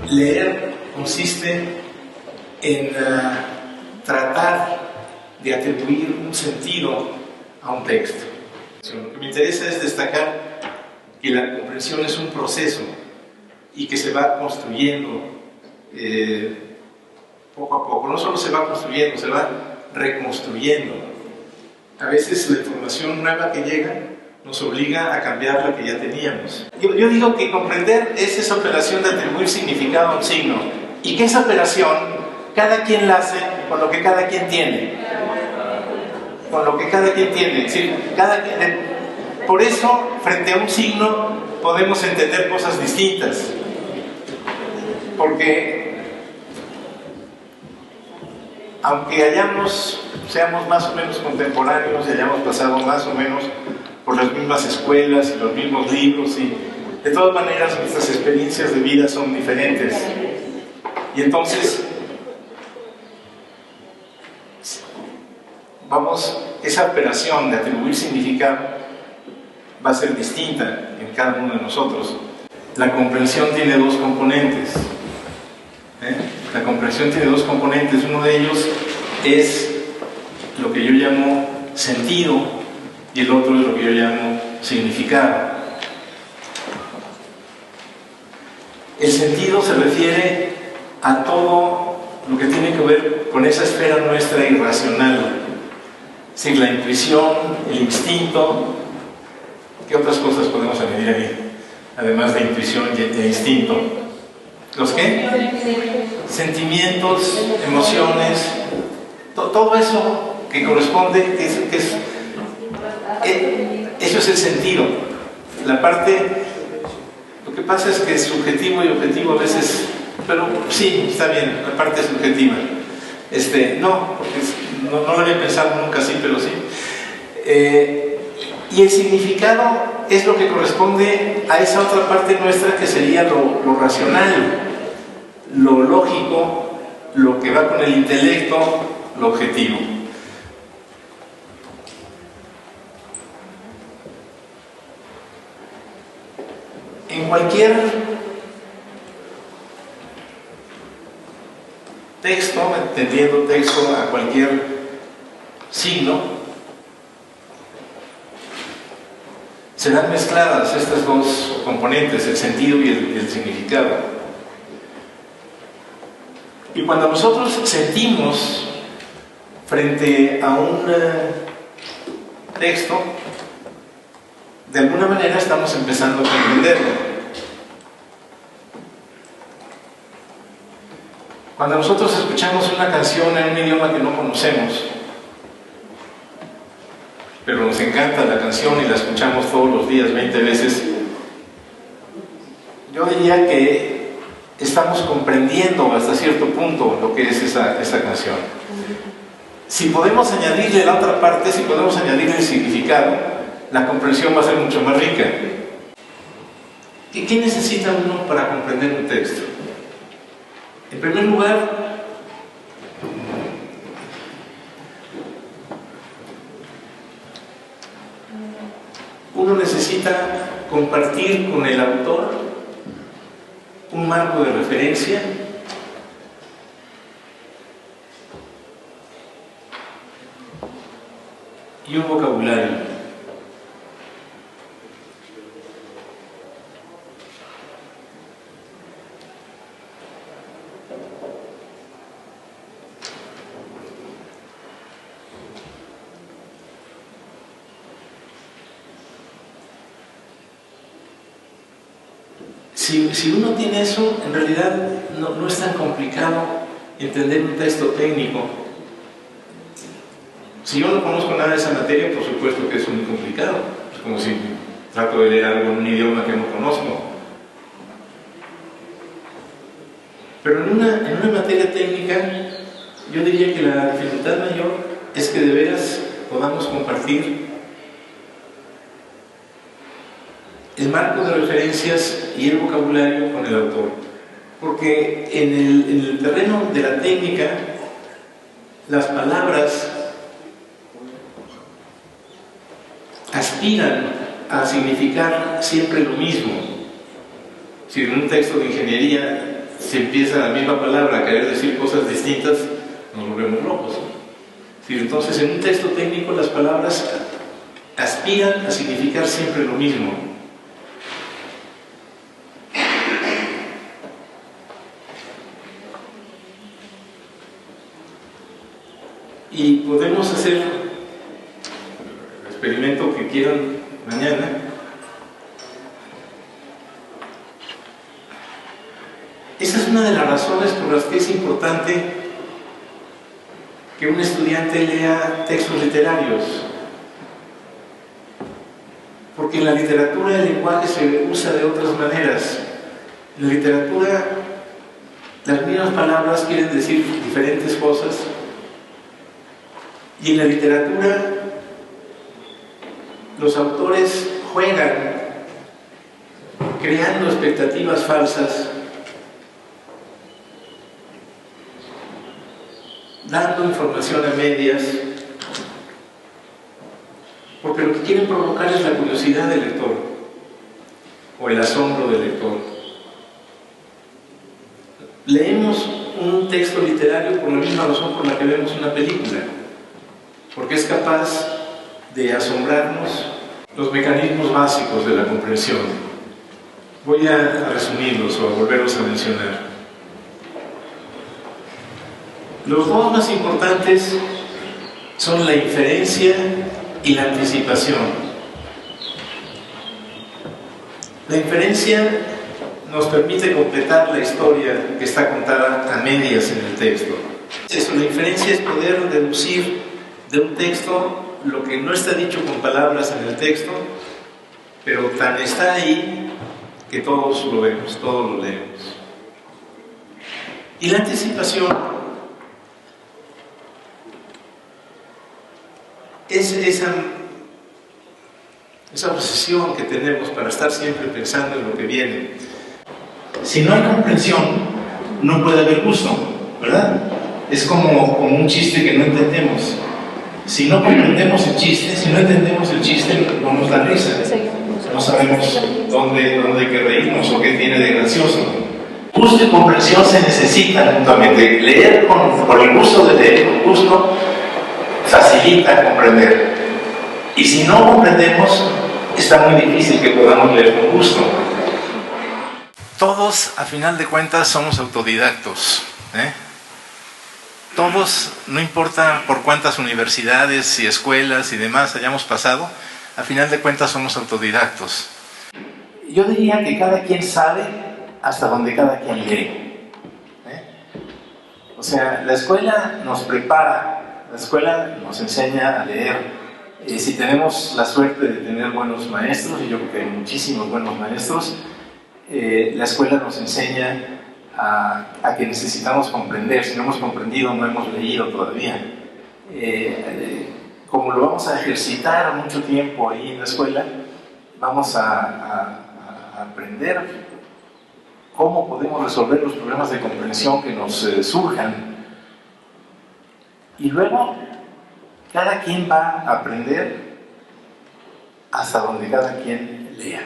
Leer consiste en tratar de atribuir un sentido a un texto. Lo que me interesa es destacar que la comprensión es un proceso y que se va construyendo poco a poco. No solo se va construyendo, se va reconstruyendo. A veces la información nueva que llega nos obliga a cambiar la que ya teníamos. Yo digo que comprender es esa operación de atribuir significado a un signo, y que esa operación cada quien la hace con lo que cada quien tiene. Con lo que cada quien tiene. Es decir, por eso, frente a un signo, podemos entender cosas distintas. Porque aunque seamos más o menos contemporáneos y hayamos pasado más o menos por las mismas escuelas y los mismos libros, y de todas maneras nuestras experiencias de vida son diferentes. Y entonces esa operación de atribuir significado va a ser distinta en cada uno de nosotros. La comprensión tiene dos componentes. La comprensión tiene dos componentes. Uno de ellos es lo que yo llamo sentido, y el otro es lo que yo llamo significado. El sentido se refiere a todo lo que tiene que ver con esa esfera nuestra irracional. Es decir, la intuición, el instinto. ¿Qué otras cosas podemos añadir ahí? Además de intuición e instinto. ¿Los qué? Sentimientos, emociones, todo eso que corresponde, eso es el sentido. La parte, lo que pasa es que es subjetivo y objetivo a veces, pero sí, está bien, la parte subjetiva. No, porque no lo había pensado nunca así, pero sí. Y el significado es lo que corresponde a esa otra parte nuestra que sería lo racional, lo lógico, lo que va con el intelecto, lo objetivo. En cualquier texto, entendiendo texto a cualquier signo, serán mezcladas estas dos componentes, el sentido y el significado. Y cuando nosotros sentimos frente a un texto, de alguna manera estamos empezando a comprenderlo. Cuando nosotros escuchamos una canción en un idioma que no conocemos, pero nos encanta la canción y la escuchamos todos los días 20 veces, yo diría que estamos comprendiendo hasta cierto punto lo que es esa canción. Si podemos añadirle la otra parte, si podemos añadirle el significado, la comprensión va a ser mucho más rica. ¿Y qué necesita uno para comprender un texto? En primer lugar, uno necesita compartir con el autor un marco de referencia y un vocabulario. Si uno tiene eso, en realidad no es tan complicado entender un texto técnico. Si yo no conozco nada de esa materia, por supuesto que es muy complicado. Es como si trato de leer algo en un idioma que no conozco. Pero en una materia técnica, yo diría que la dificultad mayor es que de veras podamos compartir el marco de referencias y el vocabulario con el autor. Porque en el terreno de la técnica, las palabras aspiran a significar siempre lo mismo. Si en un texto de ingeniería si empieza la misma palabra a querer decir cosas distintas, nos volvemos locos. Sí, entonces, en un texto técnico las palabras aspiran a significar siempre lo mismo. Y podemos hacer el experimento que quieran mañana. Esa es una de las razones por las que es importante que un estudiante lea textos literarios. Porque en la literatura el lenguaje se usa de otras maneras. En la literatura las mismas palabras quieren decir diferentes cosas. Y en la literatura los autores juegan creando expectativas falsas, dando información a medias, porque lo que quieren provocar es la curiosidad del lector o el asombro del lector. Leemos un texto literario por la misma razón por la que vemos una película, porque es capaz de asombrarnos los mecanismos básicos de la comprensión. Voy a resumirlos o a volverlos a mencionar. Los dos más importantes son la inferencia y la anticipación. La inferencia nos permite completar la historia que está contada a medias en el texto. Eso, la inferencia es poder deducir de un texto lo que no está dicho con palabras en el texto, pero tan está ahí que todos lo vemos, todos lo leemos. Y la anticipación es esa obsesión que tenemos para estar siempre pensando en lo que viene. Si no hay comprensión, no puede haber gusto, ¿verdad? Es como un chiste que no entendemos. Si no comprendemos el chiste, si no entendemos el chiste, no nos da risa. No sabemos dónde hay que reírnos o qué tiene de gracioso. Gusto y comprensión se necesitan mutuamente. Leer por el gusto de leer, con gusto, facilita comprender. Y si no comprendemos, está muy difícil que podamos leer con gusto. Todos, a final de cuentas, somos autodidactos, Todos, no importa por cuántas universidades y escuelas y demás hayamos pasado, a final de cuentas somos autodidactos. Yo diría que cada quien sabe hasta donde cada quien lee. O sea, la escuela nos prepara, la escuela nos enseña a leer. Si tenemos la suerte de tener buenos maestros, y yo creo que hay muchísimos buenos maestros, la escuela nos enseña a que necesitamos comprender. Si no hemos comprendido, no hemos leído todavía. Como lo vamos a ejercitar mucho tiempo ahí en la escuela, vamos a aprender cómo podemos resolver los problemas de comprensión que nos surjan. Y luego, cada quien va a aprender hasta donde cada quien lea.